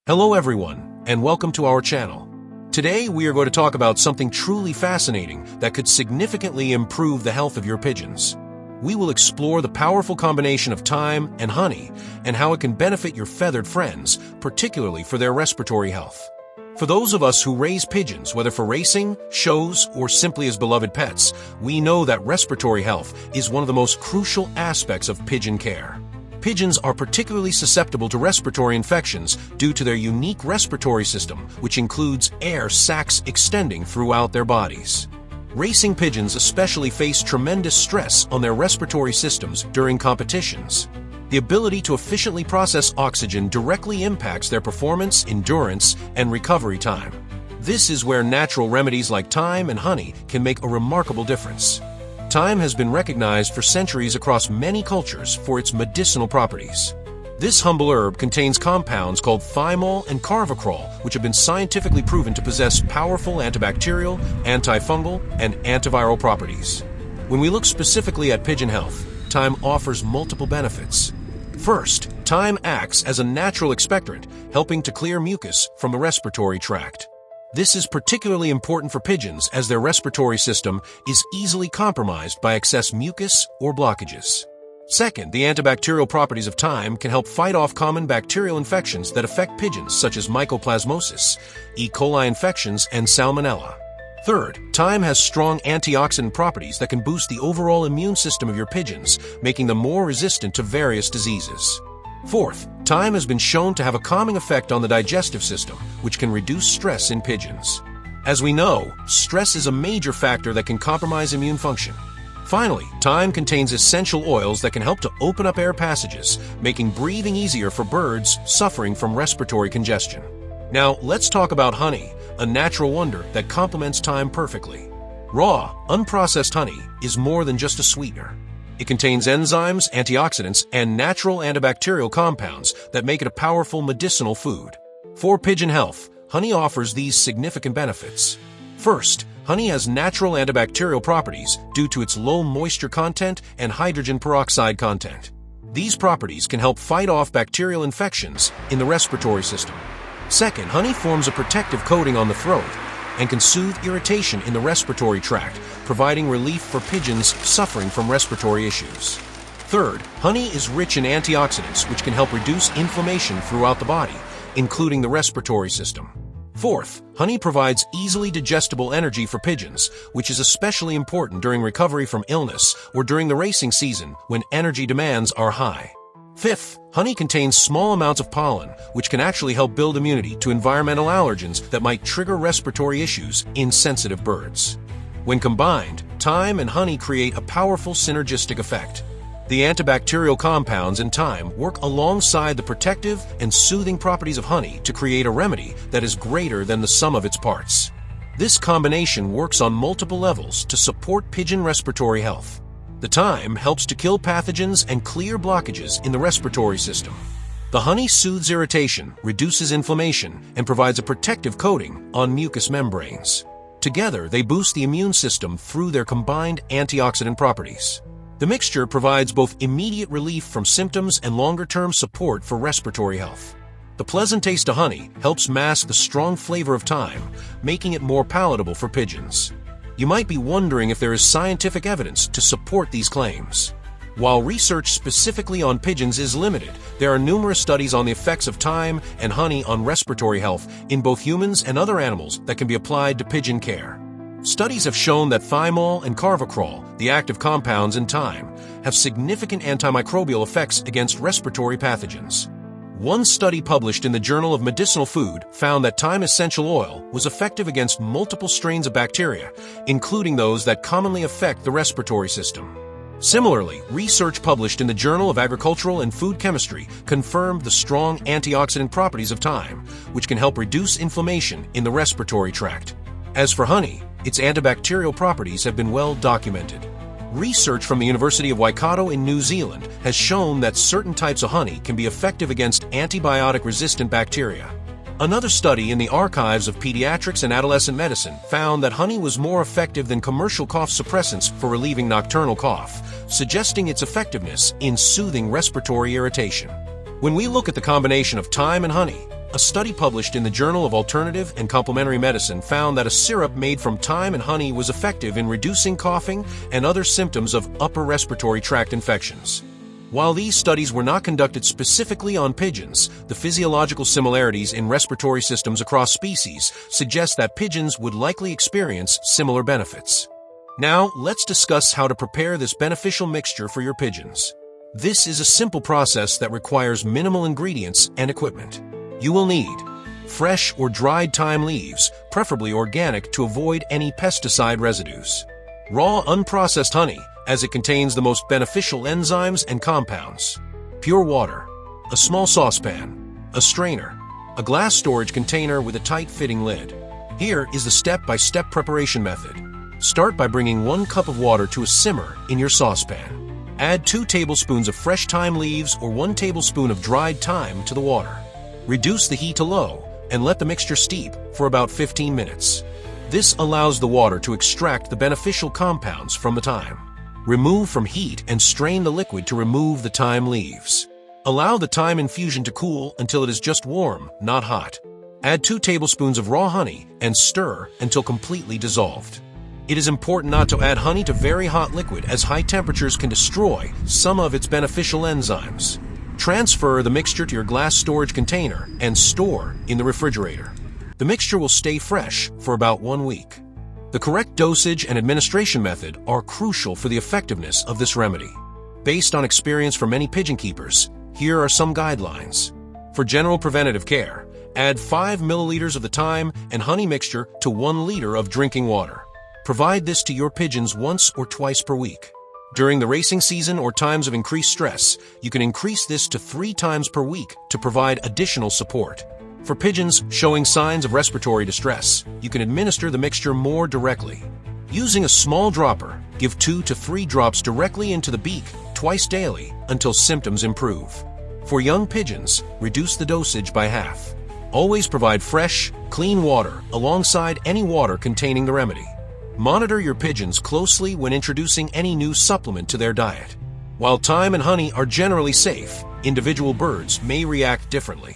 Hello everyone, and welcome to our channel. Today we are going to talk about something truly fascinating that could significantly improve the health of your pigeons. We will explore the powerful combination of thyme and honey and how it can benefit your feathered friends, particularly for their respiratory health. For those of us who raise pigeons, whether for racing, shows, or simply as beloved pets, we know that respiratory health is one of the most crucial aspects of pigeon care. Pigeons are particularly susceptible to respiratory infections due to their unique respiratory system, which includes air sacs extending throughout their bodies. Racing pigeons especially face tremendous stress on their respiratory systems during competitions. The ability to efficiently process oxygen directly impacts their performance, endurance, and recovery time. This is where natural remedies like thyme and honey can make a remarkable difference. Thyme has been recognized for centuries across many cultures for its medicinal properties. This humble herb contains compounds called thymol and carvacrol, which have been scientifically proven to possess powerful antibacterial, antifungal, and antiviral properties. When we look specifically at pigeon health, thyme offers multiple benefits. First, thyme acts as a natural expectorant, helping to clear mucus from the respiratory tract. This is particularly important for pigeons as their respiratory system is easily compromised by excess mucus or blockages. Second, the antibacterial properties of thyme can help fight off common bacterial infections that affect pigeons such as mycoplasmosis, E. coli infections, and salmonella. Third, thyme has strong antioxidant properties that can boost the overall immune system of your pigeons, making them more resistant to various diseases. Fourth, thyme has been shown to have a calming effect on the digestive system, which can reduce stress in pigeons. As we know, stress is a major factor that can compromise immune function. Finally, thyme contains essential oils that can help to open up air passages, making breathing easier for birds suffering from respiratory congestion. Now, let's talk about honey, a natural wonder that complements thyme perfectly. Raw, unprocessed honey is more than just a sweetener. It contains enzymes, antioxidants, and natural antibacterial compounds that make it a powerful medicinal food. For pigeon health, honey offers these significant benefits. First, honey has natural antibacterial properties due to its low moisture content and hydrogen peroxide content. These properties can help fight off bacterial infections in the respiratory system. Second, honey forms a protective coating on the throat and can soothe irritation in the respiratory tract, providing relief for pigeons suffering from respiratory issues. Third, honey is rich in antioxidants which can help reduce inflammation throughout the body, including the respiratory system. Fourth, honey provides easily digestible energy for pigeons, which is especially important during recovery from illness or during the racing season when energy demands are high. Fifth, honey contains small amounts of pollen, which can actually help build immunity to environmental allergens that might trigger respiratory issues in sensitive birds. When combined, thyme and honey create a powerful synergistic effect. The antibacterial compounds in thyme work alongside the protective and soothing properties of honey to create a remedy that is greater than the sum of its parts. This combination works on multiple levels to support pigeon respiratory health. The thyme helps to kill pathogens and clear blockages in the respiratory system. The honey soothes irritation, reduces inflammation, and provides a protective coating on mucous membranes. Together, they boost the immune system through their combined antioxidant properties. The mixture provides both immediate relief from symptoms and longer-term support for respiratory health. The pleasant taste of honey helps mask the strong flavor of thyme, making it more palatable for pigeons. You might be wondering if there is scientific evidence to support these claims. While research specifically on pigeons is limited, there are numerous studies on the effects of thyme and honey on respiratory health in both humans and other animals that can be applied to pigeon care. Studies have shown that thymol and carvacrol, the active compounds in thyme, have significant antimicrobial effects against respiratory pathogens. One study published in the Journal of Medicinal Food found that thyme essential oil was effective against multiple strains of bacteria, including those that commonly affect the respiratory system. Similarly, research published in the Journal of Agricultural and Food Chemistry confirmed the strong antioxidant properties of thyme, which can help reduce inflammation in the respiratory tract. As for honey, its antibacterial properties have been well documented. Research from the University of Waikato in New Zealand has shown that certain types of honey can be effective against antibiotic-resistant bacteria. Another study in the Archives of Pediatrics and Adolescent Medicine found that honey was more effective than commercial cough suppressants for relieving nocturnal cough, suggesting its effectiveness in soothing respiratory irritation. When we look at the combination of thyme and honey, a study published in the Journal of Alternative and Complementary Medicine found that a syrup made from thyme and honey was effective in reducing coughing and other symptoms of upper respiratory tract infections. While these studies were not conducted specifically on pigeons, the physiological similarities in respiratory systems across species suggest that pigeons would likely experience similar benefits. Now, let's discuss how to prepare this beneficial mixture for your pigeons. This is a simple process that requires minimal ingredients and equipment. You will need fresh or dried thyme leaves, preferably organic to avoid any pesticide residues. Raw unprocessed honey, as it contains the most beneficial enzymes and compounds. Pure water, a small saucepan, a strainer, a glass storage container with a tight-fitting lid. Here is the step-by-step preparation method. Start by bringing 1 cup of water to a simmer in your saucepan. Add 2 tablespoons of fresh thyme leaves or 1 tablespoon of dried thyme to the water. Reduce the heat to low and let the mixture steep for about 15 minutes. This allows the water to extract the beneficial compounds from the thyme. Remove from heat and strain the liquid to remove the thyme leaves. Allow the thyme infusion to cool until it is just warm, not hot. Add 2 tablespoons of raw honey and stir until completely dissolved. It is important not to add honey to very hot liquid, as high temperatures can destroy some of its beneficial enzymes. Transfer the mixture to your glass storage container and store in the refrigerator. The mixture will stay fresh for about 1 week. The correct dosage and administration method are crucial for the effectiveness of this remedy. Based on experience from many pigeon keepers, here are some guidelines. For general preventative care, add 5 milliliters of the thyme and honey mixture to 1 liter of drinking water. Provide this to your pigeons once or twice per week. During the racing season or times of increased stress, you can increase this to 3 times per week to provide additional support. For pigeons showing signs of respiratory distress, you can administer the mixture more directly. Using a small dropper, give 2 to 3 drops directly into the beak twice daily until symptoms improve. For young pigeons, reduce the dosage by half. Always provide fresh, clean water alongside any water containing the remedy. Monitor your pigeons closely when introducing any new supplement to their diet. While thyme and honey are generally safe, individual birds may react differently.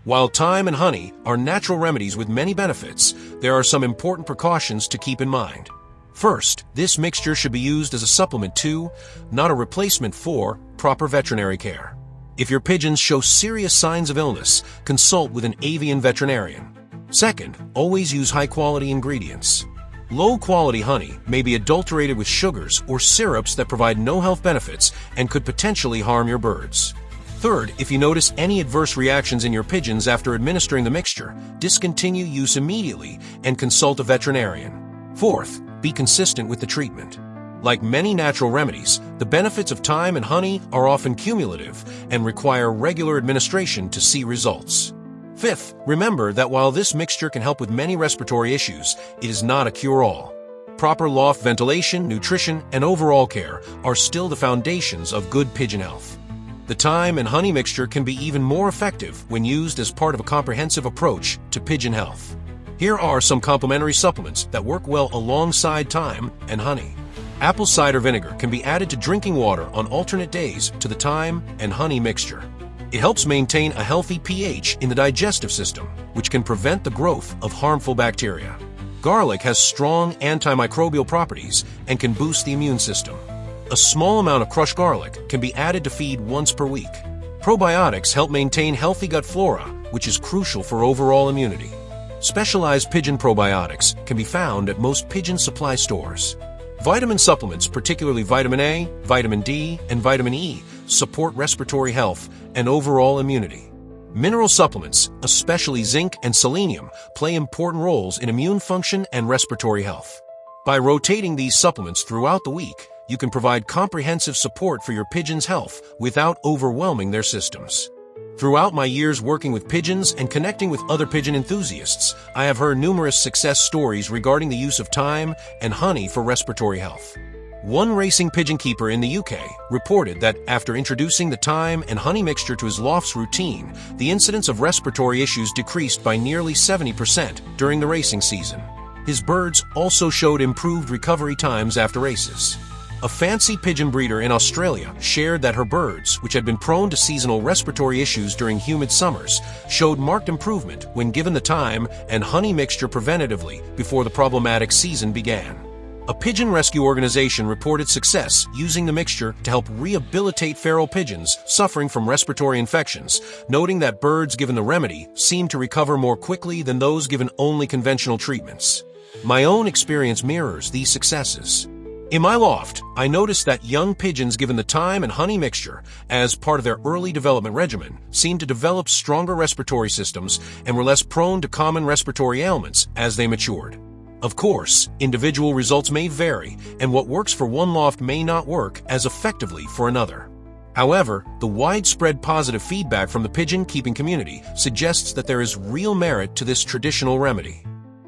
While thyme and honey are natural remedies with many benefits, there are some important precautions to keep in mind. First, this mixture should be used as a supplement to, not a replacement for, proper veterinary care. If your pigeons show serious signs of illness, consult with an avian veterinarian. Second, always use high-quality ingredients. Low-quality honey may be adulterated with sugars or syrups that provide no health benefits and could potentially harm your birds. Third, if you notice any adverse reactions in your pigeons after administering the mixture, discontinue use immediately and consult a veterinarian. Fourth, be consistent with the treatment. Like many natural remedies, the benefits of thyme and honey are often cumulative and require regular administration to see results. Fifth, remember that while this mixture can help with many respiratory issues, it is not a cure-all. Proper loft ventilation, nutrition, and overall care are still the foundations of good pigeon health. The thyme and honey mixture can be even more effective when used as part of a comprehensive approach to pigeon health. Here are some complementary supplements that work well alongside thyme and honey. Apple cider vinegar can be added to drinking water on alternate days to the thyme and honey mixture. It helps maintain a healthy pH in the digestive system, which can prevent the growth of harmful bacteria. Garlic has strong antimicrobial properties and can boost the immune system. A small amount of crushed garlic can be added to feed once per week. Probiotics help maintain healthy gut flora, which is crucial for overall immunity. Specialized pigeon probiotics can be found at most pigeon supply stores. Vitamin supplements, particularly vitamin A, vitamin D, and vitamin E, support respiratory health and overall immunity. Mineral supplements, especially zinc and selenium, play important roles in immune function and respiratory health. By rotating these supplements throughout the week, you can provide comprehensive support for your pigeons' health without overwhelming their systems. Throughout my years working with pigeons and connecting with other pigeon enthusiasts, I have heard numerous success stories regarding the use of thyme and honey for respiratory health. One racing pigeon keeper in the UK reported that after introducing the thyme and honey mixture to his loft's routine, the incidence of respiratory issues decreased by nearly 70% during the racing season. His birds also showed improved recovery times after races. A fancy pigeon breeder in Australia shared that her birds, which had been prone to seasonal respiratory issues during humid summers, showed marked improvement when given the thyme and honey mixture preventatively before the problematic season began. A pigeon rescue organization reported success using the mixture to help rehabilitate feral pigeons suffering from respiratory infections, noting that birds given the remedy seemed to recover more quickly than those given only conventional treatments. My own experience mirrors these successes. In my loft, I noticed that young pigeons given the thyme and honey mixture as part of their early development regimen seemed to develop stronger respiratory systems and were less prone to common respiratory ailments as they matured. Of course, individual results may vary, and what works for one loft may not work as effectively for another. However, the widespread positive feedback from the pigeon-keeping community suggests that there is real merit to this traditional remedy.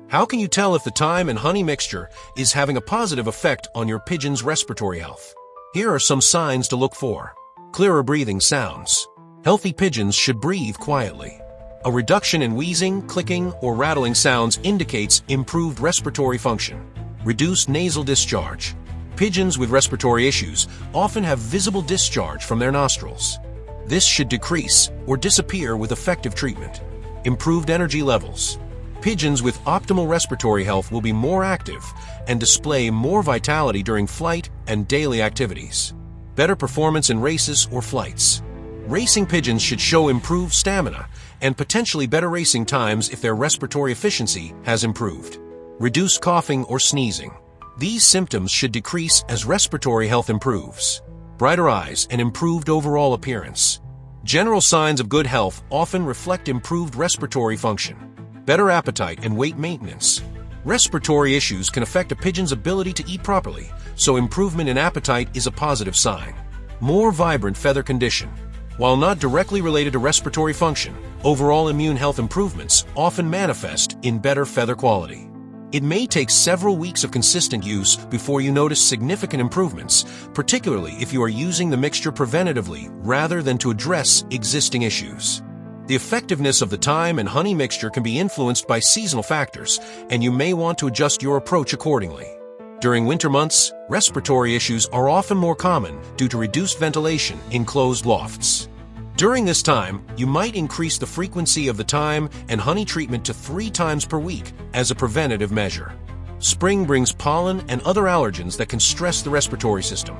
How can you tell if the thyme and honey mixture is having a positive effect on your pigeon's respiratory health? Here are some signs to look for. Clearer breathing sounds. Healthy pigeons should breathe quietly. A reduction in wheezing, clicking, or rattling sounds indicates improved respiratory function. Reduced nasal discharge. Pigeons with respiratory issues often have visible discharge from their nostrils. This should decrease or disappear with effective treatment. Improved energy levels. Pigeons with optimal respiratory health will be more active and display more vitality during flight and daily activities. Better performance in races or flights. Racing pigeons should show improved stamina and potentially better racing times if their respiratory efficiency has improved. Reduced coughing or sneezing. These symptoms should decrease as respiratory health improves. Brighter eyes and improved overall appearance. General signs of good health often reflect improved respiratory function. Better appetite and weight maintenance. Respiratory issues can affect a pigeon's ability to eat properly, so improvement in appetite is a positive sign. More vibrant feather condition. While not directly related to respiratory function, overall immune health improvements often manifest in better feather quality. It may take several weeks of consistent use before you notice significant improvements, particularly if you are using the mixture preventatively rather than to address existing issues. The effectiveness of the thyme and honey mixture can be influenced by seasonal factors, and you may want to adjust your approach accordingly. During winter months, respiratory issues are often more common due to reduced ventilation in closed lofts. During this time, you might increase the frequency of the thyme and honey treatment to 3 times per week as a preventative measure. Spring brings pollen and other allergens that can stress the respiratory system.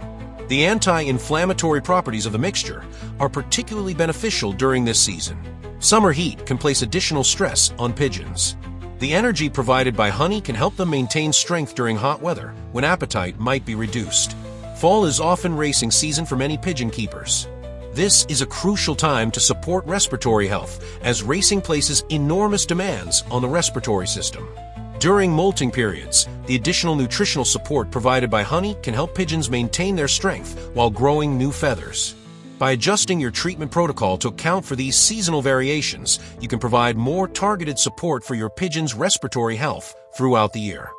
The anti-inflammatory properties of the mixture are particularly beneficial during this season. Summer heat can place additional stress on pigeons. The energy provided by honey can help them maintain strength during hot weather, when appetite might be reduced. Fall is often racing season for many pigeon keepers. This is a crucial time to support respiratory health, as racing places enormous demands on the respiratory system. During molting periods, the additional nutritional support provided by honey can help pigeons maintain their strength while growing new feathers. By adjusting your treatment protocol to account for these seasonal variations, you can provide more targeted support for your pigeon's respiratory health throughout the year.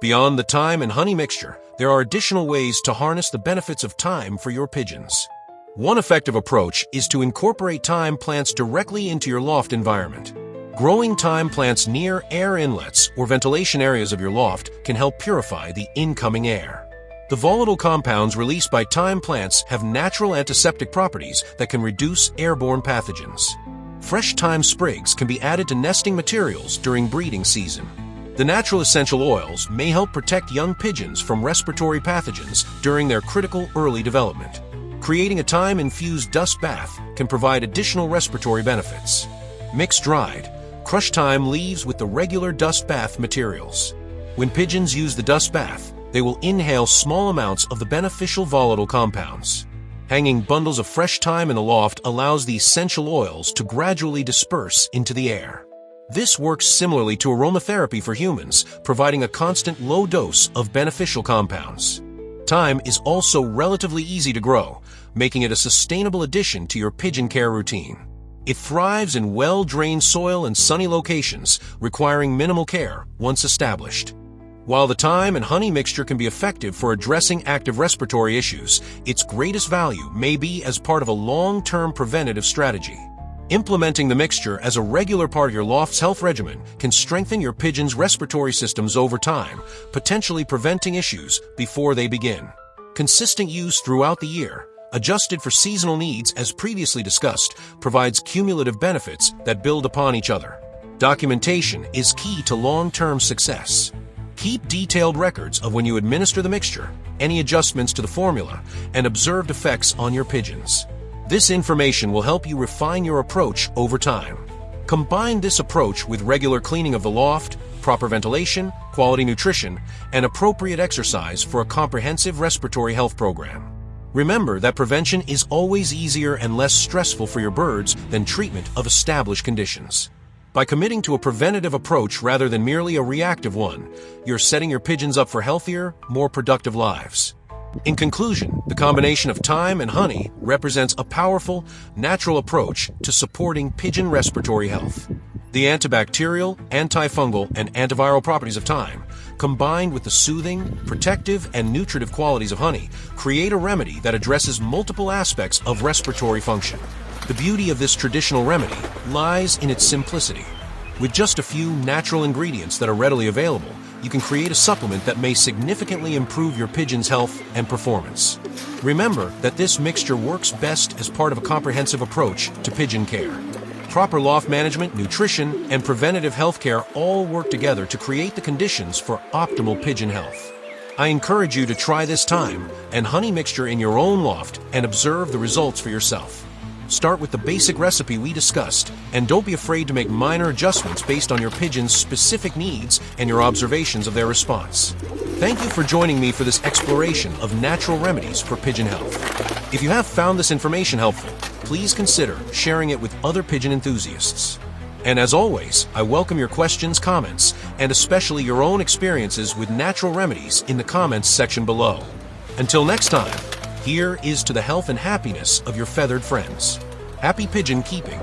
Beyond the thyme and honey mixture, there are additional ways to harness the benefits of thyme for your pigeons. One effective approach is to incorporate thyme plants directly into your loft environment. Growing thyme plants near air inlets or ventilation areas of your loft can help purify the incoming air. The volatile compounds released by thyme plants have natural antiseptic properties that can reduce airborne pathogens. Fresh thyme sprigs can be added to nesting materials during breeding season. The natural essential oils may help protect young pigeons from respiratory pathogens during their critical early development. Creating a thyme-infused dust bath can provide additional respiratory benefits. Mix dried, crushed thyme leaves with the regular dust bath materials. When pigeons use the dust bath, they will inhale small amounts of the beneficial volatile compounds. Hanging bundles of fresh thyme in the loft allows the essential oils to gradually disperse into the air. This works similarly to aromatherapy for humans, providing a constant low dose of beneficial compounds. Thyme is also relatively easy to grow, making it a sustainable addition to your pigeon care routine. It thrives in well-drained soil and sunny locations, requiring minimal care once established. While the thyme and honey mixture can be effective for addressing active respiratory issues, its greatest value may be as part of a long-term preventative strategy. Implementing the mixture as a regular part of your loft's health regimen can strengthen your pigeon's respiratory systems over time, potentially preventing issues before they begin. Consistent use throughout the year, adjusted for seasonal needs as previously discussed, provides cumulative benefits that build upon each other. Documentation is key to long-term success. Keep detailed records of when you administer the mixture, any adjustments to the formula, and observed effects on your pigeons. This information will help you refine your approach over time. Combine this approach with regular cleaning of the loft, proper ventilation, quality nutrition, and appropriate exercise for a comprehensive respiratory health program. Remember that prevention is always easier and less stressful for your birds than treatment of established conditions. By committing to a preventative approach rather than merely a reactive one, you're setting your pigeons up for healthier, more productive lives. In conclusion, the combination of thyme and honey represents a powerful, natural approach to supporting pigeon respiratory health. The antibacterial, antifungal, and antiviral properties of thyme, combined with the soothing, protective, and nutritive qualities of honey, create a remedy that addresses multiple aspects of respiratory function. The beauty of this traditional remedy lies in its simplicity. With just a few natural ingredients that are readily available, you can create a supplement that may significantly improve your pigeon's health and performance. Remember that this mixture works best as part of a comprehensive approach to pigeon care. Proper loft management, nutrition, and preventative health care all work together to create the conditions for optimal pigeon health. I encourage you to try this thyme and honey mixture in your own loft and observe the results for yourself. Start with the basic recipe we discussed, and don't be afraid to make minor adjustments based on your pigeon's specific needs and your observations of their response. Thank you for joining me for this exploration of natural remedies for pigeon health. If you have found this information helpful, please consider sharing it with other pigeon enthusiasts. And as always, I welcome your questions, comments, and especially your own experiences with natural remedies in the comments section below. Until next time, here is to the health and happiness of your feathered friends. Happy pigeon keeping,